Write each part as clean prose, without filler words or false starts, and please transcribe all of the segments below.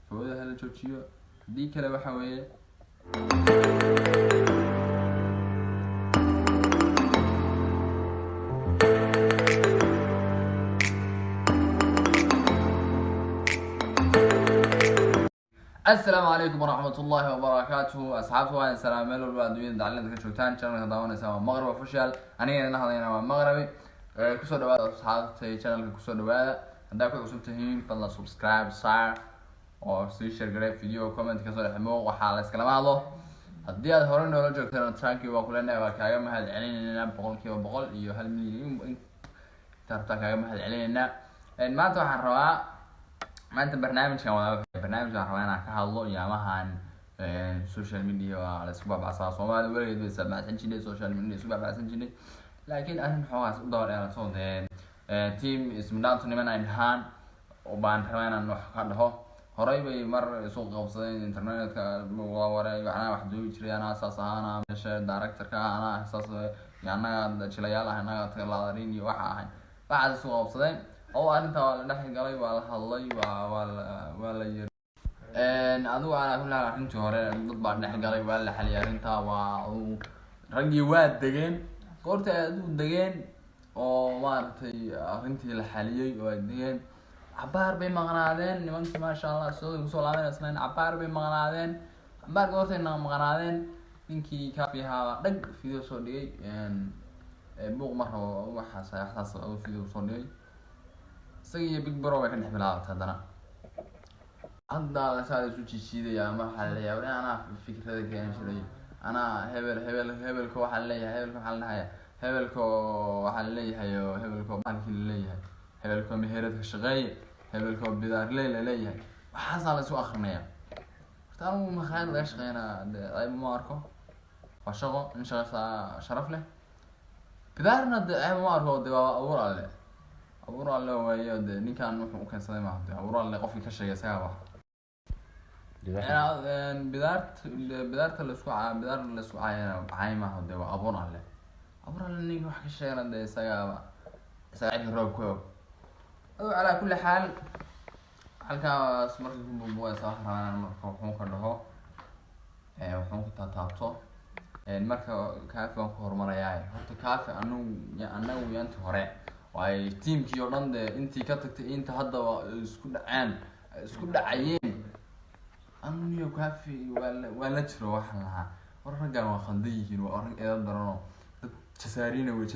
fawda hala joojiyo hadii kale waxa weeye السلام عليكم ورحمة الله وبركاته أصحابي وأنا سلام ميلو الوادوين دعلنا كشوتان channel كداونا سوا مغرب official أنا هنا مغربي كسر دواء أصحابي channel كسر دواء هذا كل عصوب تهين فلا subscribe share أو share قريب فيديو comment كسر حمو وحالة كلام الله هدي هذا هورن ولا جوكتنا ترانكي وكلنا وكايم هاد علينا بقول كي وبقول إيو هالمليون ترتاح كايم هاد علينا ما توحى الرواء ما أنت برنامج waxaan ka hadlo yaamahan social media ala isku baabacsan Soomaali waligeed way sabacsan jireen social media isku baabacsan jireen laakiin arrin xogaas u dawr aan soo team ismadaantu niman ay dhahan oo baan rabaan wax ka dhaho horay bay mar soo qabsadeen internetka waray waxna wax duubi jiray ana asaas ahaan meesha director-ka ana asaas yaana jilayaal ahna talaadariin iyo waxa ahay waxa soo qabsadeen oo arinta waa la dhaxay galay waa la hadlay waa la yiri adigu aan ku lahaa arintii hore dad baa dhax galay waa la xaliyay arinta waa ragii waa dageen goorta aad u dageen oo maartay arintii la xaliyay oo ay dageen cabaar bay maqnaadeen nimankii ma sha Allah soo laabeen islaan cabaar bay maqnaadeen cabaar goorta inaan maqnaadeen ninkii kaafiha dhag video soo dhigay buuq marro waxa saxaas oo video soo dhigay سيء بيج برو وين نحملها هذانا عندنا سالة شو تشيده يا محلية ولا أنا فكرة ذيك يعني شيء أنا هبل كو حلية هبل كو حلية هيو هبل كو مالك اللية هبل كو مهرة الشغاية هبل كو بدار ليلة لية وحصل سو آخرنا اختاروا مخايل ليش غينا أي ماركو وشغل إن شاء الله شرف له بدارنا أي ماركو دوا أور عليه أبورا الله ويا ده نكان ممكن صدق ما هذا أبورا الله قفل كشيء سوا أنا بدارت الأسبوع بدار الأسبوع عاي ما هذا أبورا الله نيجي واحد كشيء ده سوا ساعد الرب كوب على كل حال حالك سمرت بوبوا صح أنا مركون كده وحنا كتاتو المركب كافي وكور مرياي حتى كافي أنا ويانت هراء واي تيم كي يورند انتي كتغتي انت هدا isku dhacayeen aniyo kaafi wala jiro waxan laha warragan waa khaldiyiin waa arrin eedan darano dad jasaarina way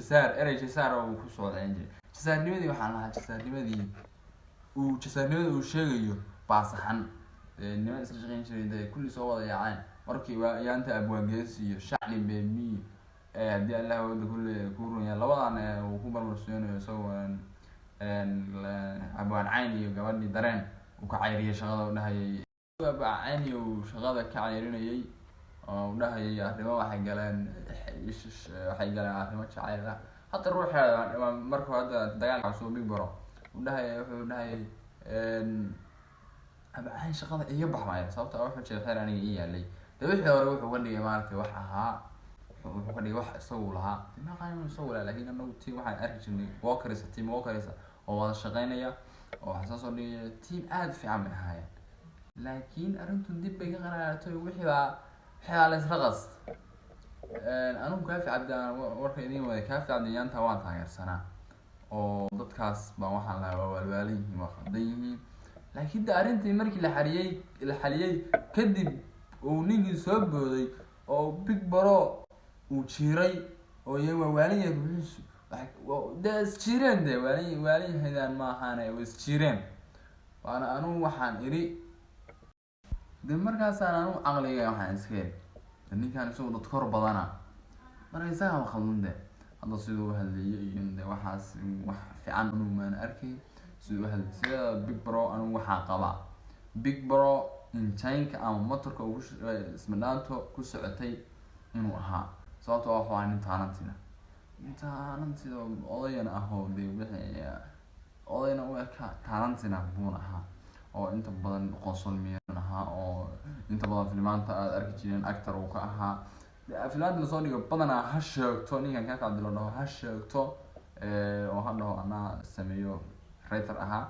jasaar oo ku soo dhaanjay jasaarnimadii waxaan lahaa jasaarnimada uu sheegayo baasaxan niman isla shaqeyn jiray kulli soo wada yaaceen markii waa yaanta abwaangees iyo shacni beemi hadii Allah wada kulli ku runyaa labadan uu ku barbarsiinayo soo abaan cayn iyo gabadhi dareen uu ka cayriyay shaqada u dhahayay abaan cayn iyo shaqada ka cayrinayay oo u dhahayay arrimo waxay galeen arrimo jacayl ah hatta ruuxa markuu hadda dagaal soo big bro u dhahayay wuxuu dhahayay abaan cayn shaqada iga baxmay sababtoo ah wuxuu jeeday xeer aniga ii yaalay wixii hore wuxuu wandhigay maartay wax ahaa wuxuu ka dhigay wax isagu lahaa ma qayn isagu laakiin anagu tii waxaan arki jirnay team walkerisa oo wada shaqeynaya oo xasaas oo dhigay team aad fiican bay ahaayeen laakiin arrintu dib bay ka qaraartay wixii la israqas anigu kaafi cabdaan warka idin wada kaafi cabdiyaanta waan taageersanaa oo dadkaas baan waxaan lahaa walwaalihiin waa khaldan laakiin arrintii markii la xaliyay kadib uu ninkii soo booday oo big bro uu jiray oo yahay waaliyay buuxis das jireen de waaliyay hadaan ma ahaanay was jireen waana anu waxaan iri de markaas anu aqliga waxaan iskeen ninkan soo dad kor badana maraysaa ma khaldan hadda sidoo hadlayay iyo waxaas wax fiican anu ma arkay sidoo hadlayay big bro anu waxa qaba big bro in tank ama motorka ugu ismadaanto ku socotay inuu ahaa sababtoo ah waa intaanantida odayna ahoo wixii odayna u eka taanantina buun ahaa oo inta badan qosol ahaa oo inta badan filmaanta aad arki jireen actor uu ka ahaa filaad la soo dhigo badanaa ha sheegto ninkan ka cabdilo dhaho ha sheegto oo ha dhaho anaa sameeyo writer ahaa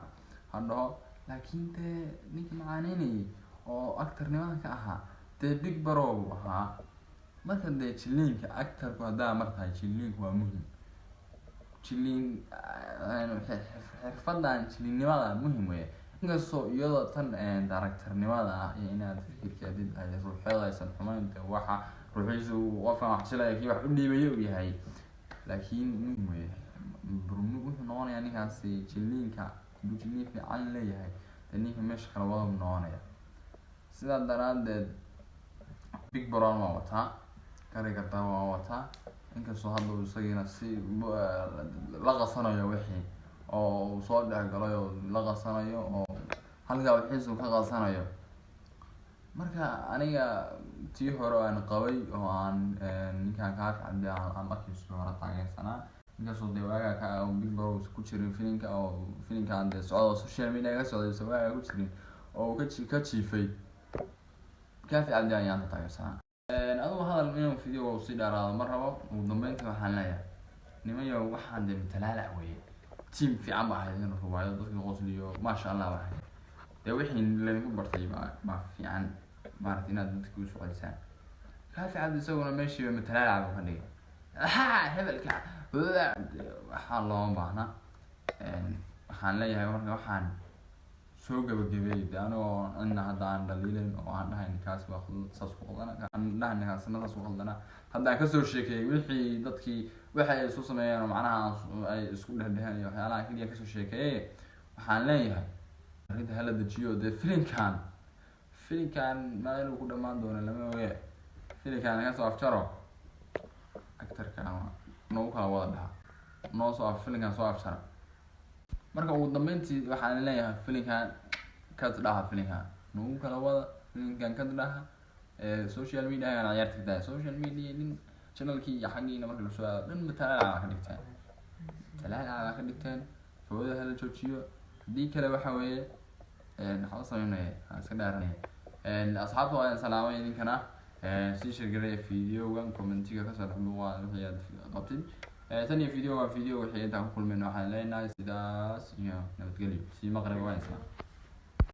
ha dhaho laakiin dee ninka macaaneynaye oo actornimada ka ahaa dee Big Bro buu ahaa. marka dee jiliinka actorku haddaa martahay jiliinku waa muhim. jiliin xirfadan jiliinnimada muhim weeye. inkastoo iyadoo tan directornimada ah iyo inaad fikirkeedid ay ruuxeeda aysan xumayn dee waxa ruuxiisu qofkan wax jilaya kii wax u dhiibayo uu yahay, laakiin muhim weeye. Bruno wuxuu noqonayaa ninkaasi jiliinka hadduu jiliin fiican leeyahay dee ninka meesha kala wada noqonaya. sidaa daraadeed Big Bro waa wataa, kari kartaa waa wataa, inkastoo hadda uu isagina si la qasanayo wixii oo uu soo dhexgalay oo la qasanayo oo halkaa wixiisu ka qasanayo. marka aniga tii hore aan qabay oo aan ninkaan Kaafi Cabdi aan markiisii hore taageersanaa, inkastoo dee waagaa ka Big Bro ku jirin filimka oo filimkaan dee socdo social media ka socday waagaa ku jirin oo ka jiifay Kaafi Cabdi ayaan taageersanaa. adigu hadal inuu video si dheeraado ma rabo. ugu dambeyntii waxaan leeyahay nimayo waxaan dee matalaalac weeye, team fiican baa ahayd in ruwaayo dadka qosliyo maasha Allah baa ahayd. dee wixii lagu bartay baa fiican maaragtay inaad dadka u socodisaan. Kaafi Cabdi isaguna meeshii matalaalac buu ka dhigay hebelka waxaa looma baahna. waxaan leeyahay marka waxaan soo gabagabeeyay anigoo ina hadda aan dhaliilayn oo aan dhahayn kaas waa saas ku qaldana, aan dhahayn kaasna saas ku qaldana. hadda aan kasoo sheekeeyay wixii dadkii waxa ay isu sameeyeen oo macnaha ay isku dhexdhexeen iyo waxyaalaha kaliya kasoo sheekeeyay. waxaan leeyahay arrinta hala dejiyo dee filimkan meel uu ku dhamaan doono lama oge. filimkan kasoo afjaro actorka nagu kala wada dhaha noo soo filimkan soo afjara. marka ugu dambeyntii waxaan leeyahay filimkan ka dhaha filimkan nagu kala wada filimkan ka dhaha social media aan ciyaartay social media nin channelkii iyo xaqiina marka la soo aado dhan matalaalac ka dhigteen fawada hala joojiyo. hadii kale waxa weeye waxaan sameynaya iska dhaaranaya. asxaabta waa salaamay idinkana sii share videogan commentiga ka soo dhaxluwa wixii aad qabtid. tan iyo video waa video wixii intaan ku kulmayno waxaan leenahay sidaas iyo nabadgelyo. si maqrib waa isla